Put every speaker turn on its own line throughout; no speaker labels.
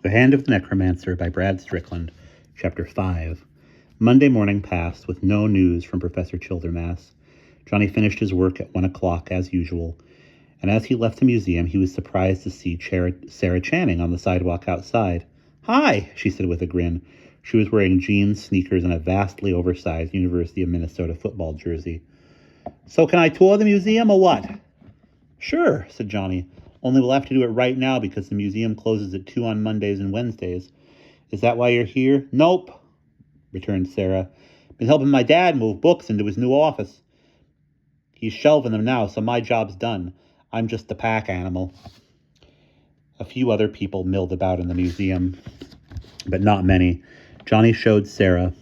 The Hand of the Necromancer by Brad Strickland, Chapter 5. Monday morning passed with no news from Professor Childermass. Johnny finished his work at 1 o'clock as usual, and as he left the museum he was surprised to see Sarah Channing on the sidewalk outside. "Hi," she said with a grin. She was wearing jeans, sneakers, and a vastly oversized University of Minnesota football jersey. "So can I tour the museum or what?" "Sure," said Johnny. "Only we'll have to do it right now because the museum closes at 2 on Mondays and Wednesdays." "Is that why you're here?" "Nope," returned Sarah. "Been helping my dad move books into his new office. He's shelving them now, so my job's done. I'm just the pack animal." A few other people milled about in the museum, but not many. Johnny showed Sarah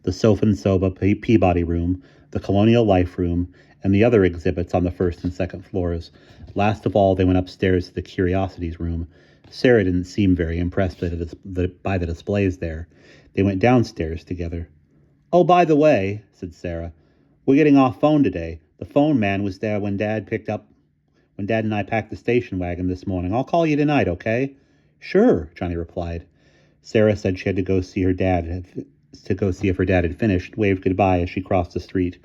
the Sofa and Soba Peabody room, the Colonial Life room, and the other exhibits on the first and second floors. Last of all, they went upstairs to the Curiosities room. Sarah didn't seem very impressed by the displays there. They went downstairs together. "Oh, by the way," said Sarah, "we're getting off phone today. The phone man was there when Dad and I packed the station wagon this morning. I'll call you tonight, okay?" "Sure," Johnny replied. Sarah said she had to go see if her dad had finished, waved goodbye as she crossed the street.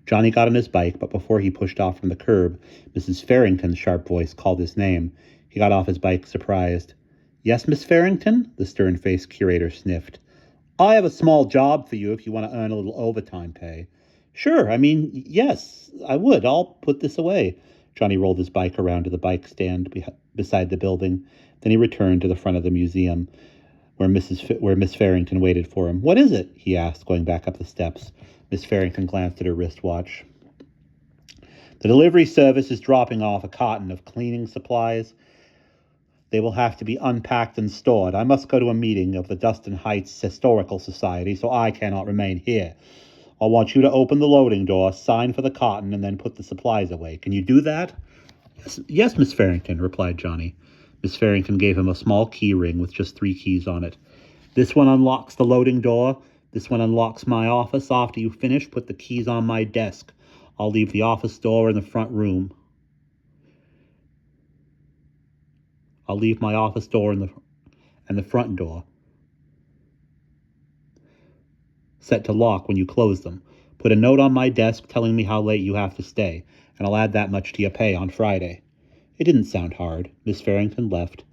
Johnny got on his bike, but before he pushed off from the curb, Mrs. Farrington's sharp voice called his name. He got off his bike, surprised. "Yes, Miss Farrington?" the stern-faced curator sniffed. "I have a small job for you if you want to earn a little overtime pay." Yes, I would. I'll put this away." Johnny rolled his bike around to the bike stand beside the building. Then he returned to the front of the museum, where Miss Farrington waited for him. "What is it?" he asked, going back up the steps. Miss Farrington glanced at her wristwatch. "The delivery service is dropping off a carton of cleaning supplies. They will have to be unpacked and stored. I must go to a meeting of the Dustin Heights Historical Society, so I cannot remain here. I want you to open the loading door, sign for the carton, and then put the supplies away. Can you do that?" Yes, Miss Farrington," replied Johnny. Miss Farrington gave him a small key ring with just 3 keys on it. "This one unlocks the loading door. This one unlocks my office. After you finish, put the keys on my desk. I'll leave the office door in the front room. I'll leave my office door and the front door set to lock when you close them. Put a note on my desk telling me how late you have to stay, and I'll add that much to your pay on Friday." It didn't sound hard. Miss Farrington left,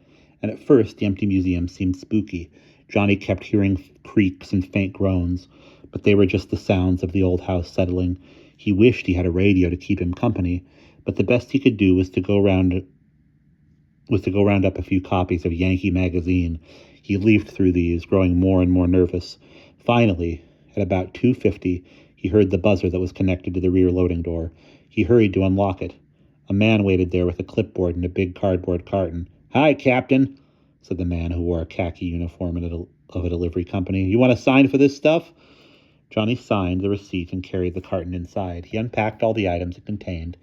and at first the empty museum seemed spooky. Johnny kept hearing creaks and faint groans, but they were just the sounds of the old house settling. He wished he had a radio to keep him company, but the best he could do was to go round up a few copies of Yankee magazine. He leafed through these, growing more and more nervous. Finally, at about 2:50, he heard the buzzer that was connected to the rear loading door. He hurried to unlock it. A man waited there with a clipboard and a big cardboard carton. "Hi, Captain," said the man, who wore a khaki uniform of a delivery company. "You want to sign for this stuff?" Johnny signed the receipt and carried the carton inside. He unpacked all the items it contained: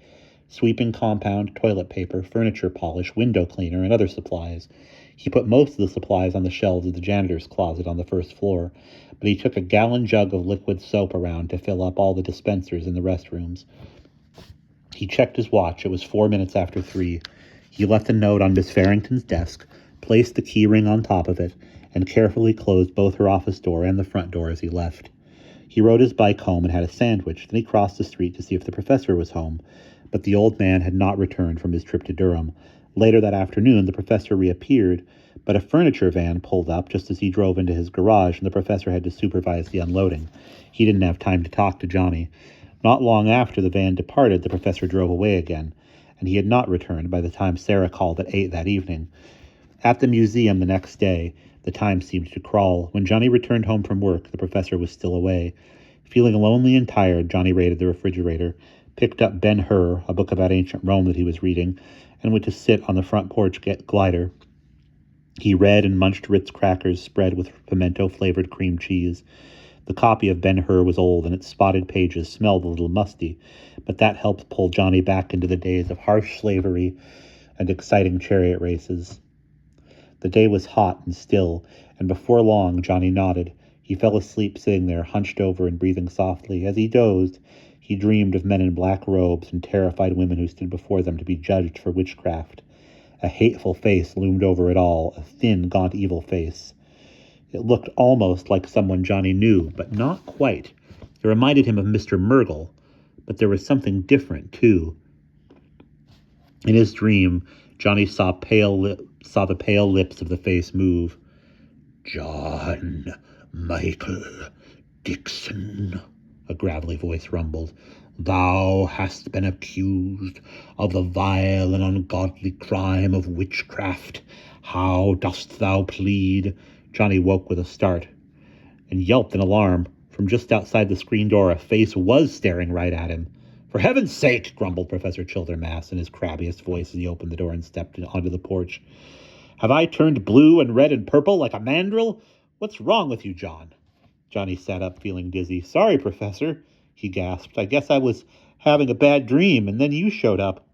sweeping compound, toilet paper, furniture polish, window cleaner, and other supplies. He put most of the supplies on the shelves of the janitor's closet on the first floor, but he took a gallon jug of liquid soap around to fill up all the dispensers in the restrooms. He checked his watch. It was 4 minutes after 3. He left a note on Miss Farrington's desk, placed the key ring on top of it, and carefully closed both her office door and the front door as he left. He rode his bike home and had a sandwich. Then he crossed the street to see if the professor was home, but the old man had not returned from his trip to Durham. Later that afternoon, the professor reappeared, but a furniture van pulled up just as he drove into his garage, and the professor had to supervise the unloading. He didn't have time to talk to Johnny. Not long after the van departed, the professor drove away again, and he had not returned by the time Sarah called at 8 that evening. At the museum the next day, the time seemed to crawl. When Johnny returned home from work, the professor was still away. Feeling lonely and tired, Johnny raided the refrigerator, picked up Ben-Hur, a book about ancient Rome that he was reading, and went to sit on the front porch glider. He read and munched Ritz crackers spread with pimento-flavored cream cheese. The copy of Ben-Hur was old, and its spotted pages smelled a little musty, but that helped pull Johnny back into the days of harsh slavery and exciting chariot races. The day was hot and still, and before long Johnny nodded. He fell asleep sitting there, hunched over and breathing softly. As he dozed, he dreamed of men in black robes and terrified women who stood before them to be judged for witchcraft. A hateful face loomed over it all, a thin, gaunt, evil face. It looked almost like someone Johnny knew, but not quite. It reminded him of Mr. Murgle, but there was something different, too. In his dream, Johnny saw the pale lips of the face move. "John Michael Dixon," a gravelly voice rumbled. "Thou hast been accused of the vile and ungodly crime of witchcraft. How dost thou plead?" Johnny woke with a start and yelped in alarm. From just outside the screen door, a face was staring right at him. "For heaven's sake," grumbled Professor Childermass in his crabbiest voice as he opened the door and stepped onto the porch. "Have I turned blue and red and purple like a mandrill? What's wrong with you, John?" Johnny sat up, feeling dizzy. "Sorry, Professor," he gasped. "I guess I was having a bad dream, and then you showed up.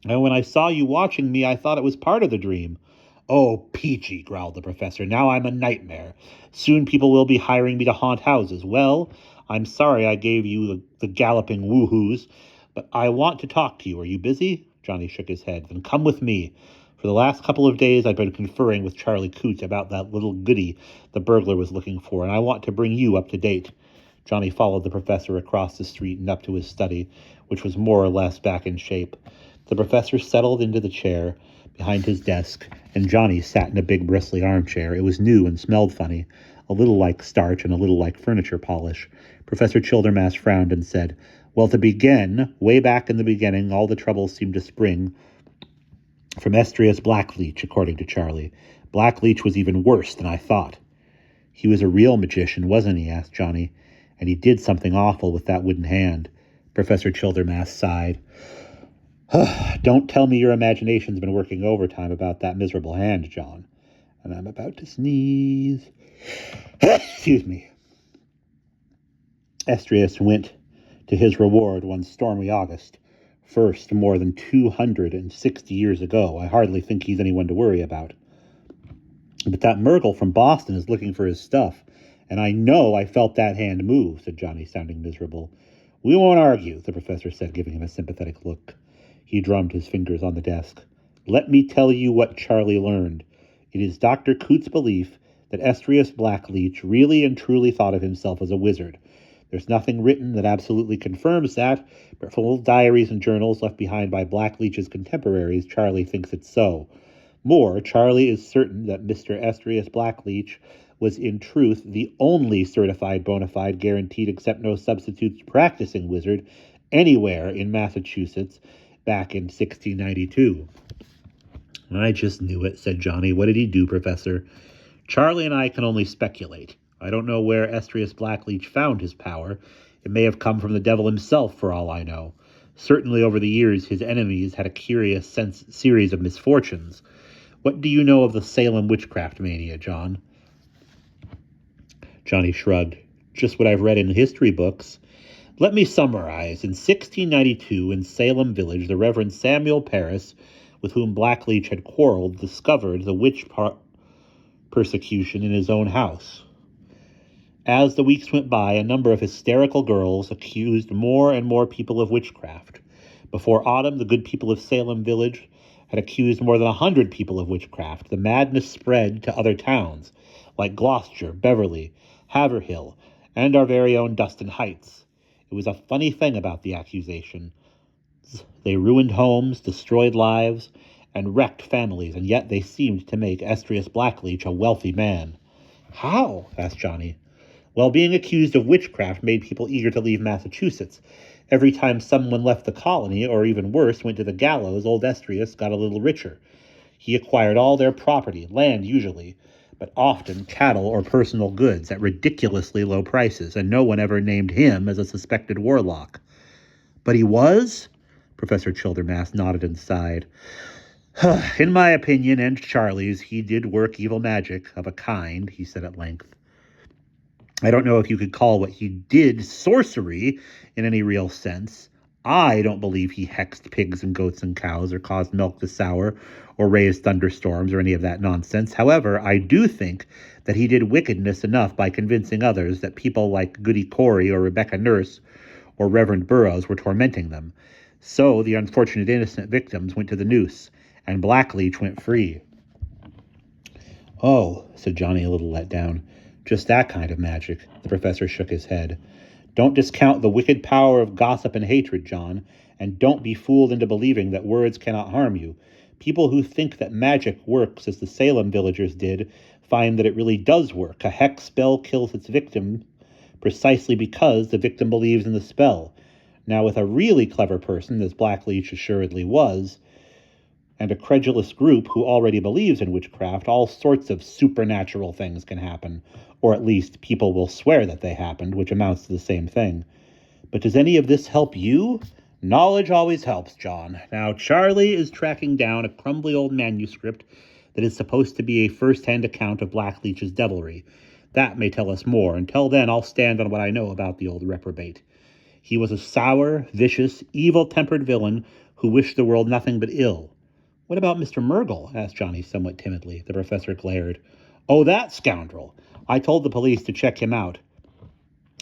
And when I saw you watching me, I thought it was part of the dream." "Oh, peachy," growled the professor. "Now I'm a nightmare. Soon people will be hiring me to haunt houses. Well, I'm sorry I gave you the galloping woohoos, but I want to talk to you. Are you busy?" Johnny shook his head. "Then come with me. For the last couple of days, I've been conferring with Charlie Coote about that little goody the burglar was looking for, and I want to bring you up to date." Johnny followed the professor across the street and up to his study, which was more or less back in shape. The professor settled into the chair behind his desk, and Johnny sat in a big bristly armchair. It was new and smelled funny, a little like starch and a little like furniture polish. Professor Childermass frowned and said, "Well, to begin, way back in the beginning, all the troubles seemed to spring from Estrius Blackleach, according to Charlie. Blackleach was even worse than I thought." "He was a real magician, wasn't he?" asked Johnny. "And he did something awful with that wooden hand." Professor Childermass sighed. "Don't tell me your imagination's been working overtime about that miserable hand, John." And I'm about to sneeze. Excuse me. Estrius went to his reward one stormy August. First, more than 260 years ago. I hardly think he's anyone to worry about. But that Murgle from Boston is looking for his stuff, and I know I felt that hand move," said Johnny, sounding miserable. "We won't argue," the professor said, giving him a sympathetic look. He drummed his fingers on the desk. "Let me tell you what Charlie learned. It is Dr. Coote's belief that Estrius Blackleach really and truly thought of himself as a wizard. There's nothing written that absolutely confirms that, but from old diaries and journals left behind by Blackleach's contemporaries, Charlie thinks it's so. More, Charlie is certain that Mr. Estrius Blackleach was in truth the only certified bona fide, guaranteed accept no substitutes practicing wizard anywhere in Massachusetts back in 1692. "I just knew it," said Johnny. "What did he do, Professor?" "Charlie and I can only speculate. I don't know where Estrius Blackleach found his power. It may have come from the devil himself, for all I know. Certainly over the years his enemies had a curious series of misfortunes. What do you know of the Salem witchcraft mania, John?" Johnny shrugged. "Just what I've read in history books. Let me summarize. In 1692, in Salem Village, the Reverend Samuel Parris, with whom Blackleach had quarreled, discovered the witch persecution in his own house. As the weeks went by, a number of hysterical girls accused more and more people of witchcraft. Before autumn, the good people of Salem Village had accused more than 100 people of witchcraft. The madness spread to other towns, like Gloucester, Beverly, Haverhill, and our very own Dustin Heights. It was a funny thing about the accusation. They ruined homes, destroyed lives, and wrecked families, and yet they seemed to make Estrius Blackleach a wealthy man." "How?" asked Johnny. "Well, being accused of witchcraft made people eager to leave Massachusetts. Every time someone left the colony, or even worse, went to the gallows, old Estrius got a little richer. He acquired all their property, land usually, but often cattle or personal goods at ridiculously low prices, and no one ever named him as a suspected warlock." "But he was?" Professor Childermass nodded and sighed. "In my opinion, and Charlie's, he did work evil magic of a kind," he said at length. "I don't know if you could call what he did sorcery in any real sense. I don't believe he hexed pigs and goats and cows, or caused milk to sour, or raised thunderstorms, or any of that nonsense. However, I do think that he did wickedness enough by convincing others that people like Goody Corey or Rebecca Nurse or Reverend Burroughs were tormenting them. So the unfortunate innocent victims went to the noose, and Blackleach went free. Oh, said Johnny, a little let down. Just that kind of magic. The professor shook his head. Don't discount the wicked power of gossip and hatred, John, and don't be fooled into believing that words cannot harm you. People who think that magic works as the Salem villagers did find that it really does work. A hex spell kills its victim precisely because the victim believes in the spell. Now, with a really clever person, as Blackleach assuredly was, and a credulous group who already believes in witchcraft, all sorts of supernatural things can happen, or at least people will swear that they happened, which amounts to the same thing. But does any of this help you? Knowledge always helps, John. Now, Charlie is tracking down a crumbly old manuscript that is supposed to be a first-hand account of Blackleach's devilry. That may tell us more. Until then, I'll stand on what I know about the old reprobate. He was a sour, vicious, evil-tempered villain who wished the world nothing but ill. What about Mr. Murgle? Asked Johnny somewhat timidly. The professor glared. Oh, that scoundrel. I told the police to check him out,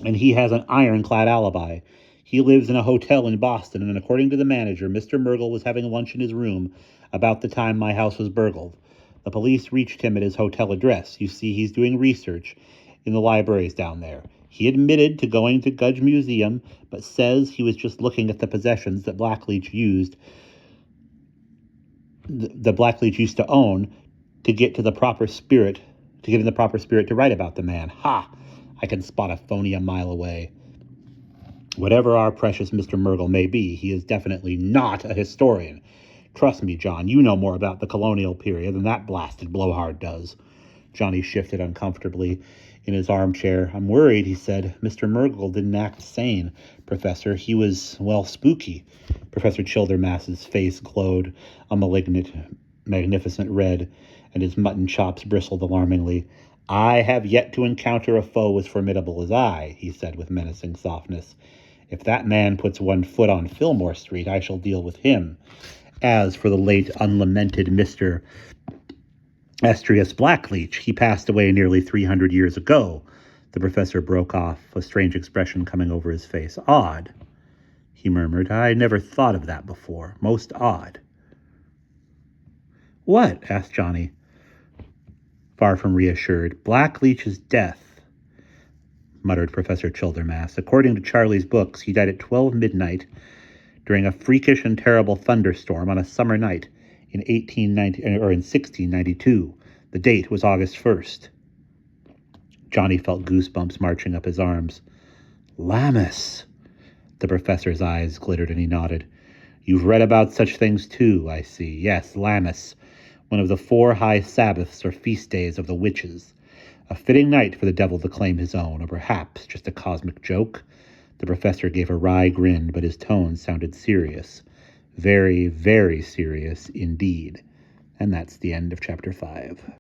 and he has an ironclad alibi. He lives in a hotel in Boston, and according to the manager, Mr. Murgle was having lunch in his room about the time my house was burgled. The police reached him at his hotel address. You see, he's doing research in the libraries down there. He admitted to going to Gudge Museum, but says he was just looking at the possessions that Blackleach used to own to get in the proper spirit to write about the man. Ha! I can spot a phony a mile away. Whatever our precious Mr. Murgle may be, he is definitely not a historian. Trust me, John, you know more about the colonial period than that blasted blowhard does. Johnny shifted uncomfortably in his armchair. I'm worried, he said. Mr. Murgle didn't act sane, Professor. He was, well, spooky. Professor Childermass's face glowed a malignant, magnificent red, and his mutton chops bristled alarmingly. I have yet to encounter a foe as formidable as I, he said with menacing softness. If that man puts one foot on Fillmore Street, I shall deal with him. As for the late unlamented Mr. Estrius Blackleach, he passed away nearly 300 years ago. The professor broke off, a strange expression coming over his face. Odd, he murmured. I never thought of that before. Most odd. What? Asked Johnny, far from reassured. Blackleach's death, muttered Professor Childermass. According to Charlie's books, he died at 12 midnight during a freakish and terrible thunderstorm on a summer night in 1692. The date was August 1st. Johnny felt goosebumps marching up his arms. Lammas! The professor's eyes glittered and he nodded. You've read about such things too, I see. Yes, Lammas, one of the 4 high Sabbaths or feast days of the witches. A fitting night for the devil to claim his own, or perhaps just a cosmic joke. The professor gave a wry grin, but his tone sounded serious. Very, very serious indeed. And that's the end of chapter 5.